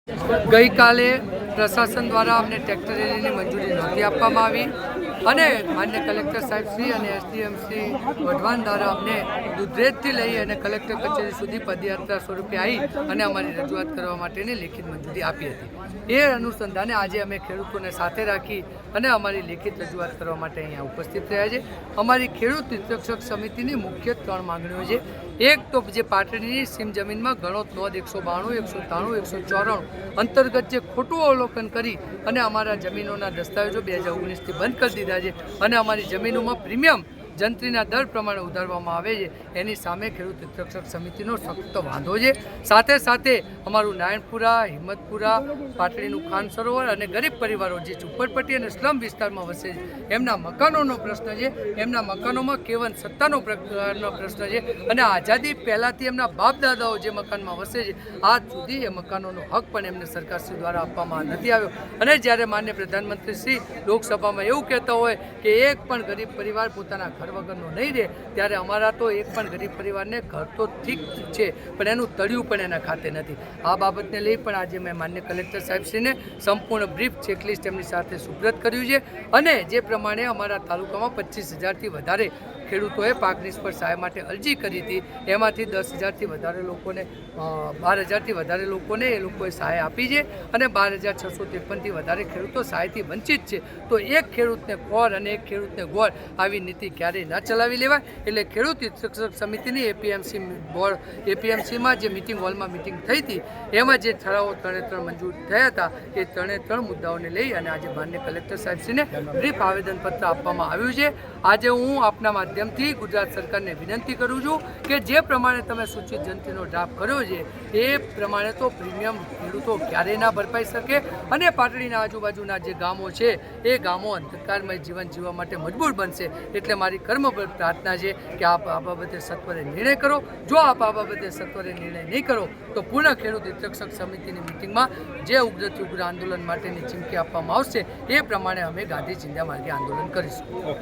ગઈકાલે પ્રશાસન દ્વારા અમને ટ્રેક્ટર રેલીની મંજૂરી નહોતી આપવામાં આવી અને માન્ય કલેક્ટર સાહેબશ્રી અને એસડીએમસી વઢવાણ દ્વારા અમને દુધરેજથી લઈ અને કલેક્ટર કચેરી સુધી પદયાત્રા સ્વરૂપે આવી અને અમારી રજૂઆત કરવા માટેની લેખિત મંજૂરી આપી હતી। એ અનુસંધાને આજે અમે ખેડૂતોને સાથે રાખી અને અમારી લેખિત રજૂઆત કરવા માટે અહીંયા ઉપસ્થિત રહ્યા છે। અમારી ખેડૂત હિતરક્ષક સમિતિની મુખ્ય 3 માંગણીઓ છે। એક તો જે પાટણની સીમ જમીનમાં ગણોત નોંધ 192, 193, 194 અંતર્ગત જે ખોટું અવલોકન કરી અને અમારા જમીનોના દસ્તાવેજો 2019થી બંધ કરી દીધા છે અને અમારી જમીનોમાં પ્રીમિયમ જંત્રીના દર પ્રમાણે ઉધારવામાં આવે છે, એની સામે ખેડૂત હિતરક્ષક સમિતિનો સખ્ત વાંધો છે। સાથે સાથે અમારું નારાયણપુરા, હિંમતપુરા, પાટડીનું ખાન સરોવર અને ગરીબ પરિવારો જે ઝૂંપડપટ્ટી અને સ્લમ વિસ્તારમાં વસે છે એમના મકાનોનો પ્રશ્ન છે। એમના મકાનોમાં કેવલ સત્તાનો પ્રશ્ન છે અને આઝાદી પહેલાંથી એમના બાપ દાદાઓ જે મકાનમાં વસે છે આજ સુધી એ મકાનોનો હક પણ એમને સરકારશ્રી દ્વારા આપવામાં નથી આવ્યો। અને જ્યારે માન્ય પ્રધાનમંત્રી શ્રી લોકસભામાં એવું કહેતા હોય કે એક પણ ગરીબ પરિવાર પોતાના ઘર વગરનો નહીં રહે, ત્યારે અમારા તો એક પણ ગરીબ પરિવારને ઘર તો ઠીક છે પણ એનું તળિયું પણ એના ખાતે નથી। આ બાબતને લઈ પણ આજે મેં માન્ય કલેક્ટર સાહેબશ્રીને સંપૂર્ણ બ્રીફ ચેકલિસ્ટ એમની સાથે સુપ્રત કર્યું છે અને જે પ્રમાણે અમારા તાલુકામાં 25,000થી વધારે ખેડૂતોએ પાક નિષ્ફળ સહાય માટે અરજી કરી હતી, એમાંથી 10,000થી વધારે લોકોને 12,000થી વધારે લોકોને એ લોકોએ સહાય આપી છે અને 12,653થી વધારે ખેડૂતો સહાયથી વંચિત છે। તો એક ખેડૂતને ખોર અને એક ખેડૂતને ગોળ આવી નીતિ ક્યારેય ન ચલાવી લેવાય। એટલે ખેડૂત હિતરક્ષક સમિતિની એપીએમસીમાં જે મિટિંગ હોલમાં મિટિંગ થઈ હતી એમાં જે ઠરાવો 3 મંજૂર થયા હતા એ 3 મુદ્દાઓને લઈ અને આજે માન્ય કલેક્ટર સાહેબશ્રીને બ્રીફ આવેદનપત્ર આપવામાં આવ્યું છે। આજે હું આપના માધ્યમથી ગુજરાત સરકારને વિનંતી કરું છું કે જે પ્રમાણે તમે સૂચિત જંત્રીનો ડ્રાફ્ટ કર્યો છે એ પ્રમાણે તો પ્રીમિયમ ખેડૂતો ક્યારેય ના ભરપાઈ શકે અને પાટડીના આજુબાજુના જે ગામો છે એ ગામો અંધકારમય જીવન જીવવા માટે મજબૂર બનશે। એટલે મારી કર્મબદ્ધ પ્રાર્થના છે કે આપ આ બાબતે સત્વરે નિર્ણય કરો। જો આપ આ બાબતે સત્વરે નિર્ણય નહીં કરો તો પૂર્ણ ખેડૂત હિતરક્ષક સમિતિની મિટિંગમાં જે ઉગ્રથી ઉગ્ર આંદોલન માટેની ચીમકી આપવામાં આવશે એ પ્રમાણે અમે ગાંધી ચિંધ્યા માર્ગે આંદોલન કરીશું।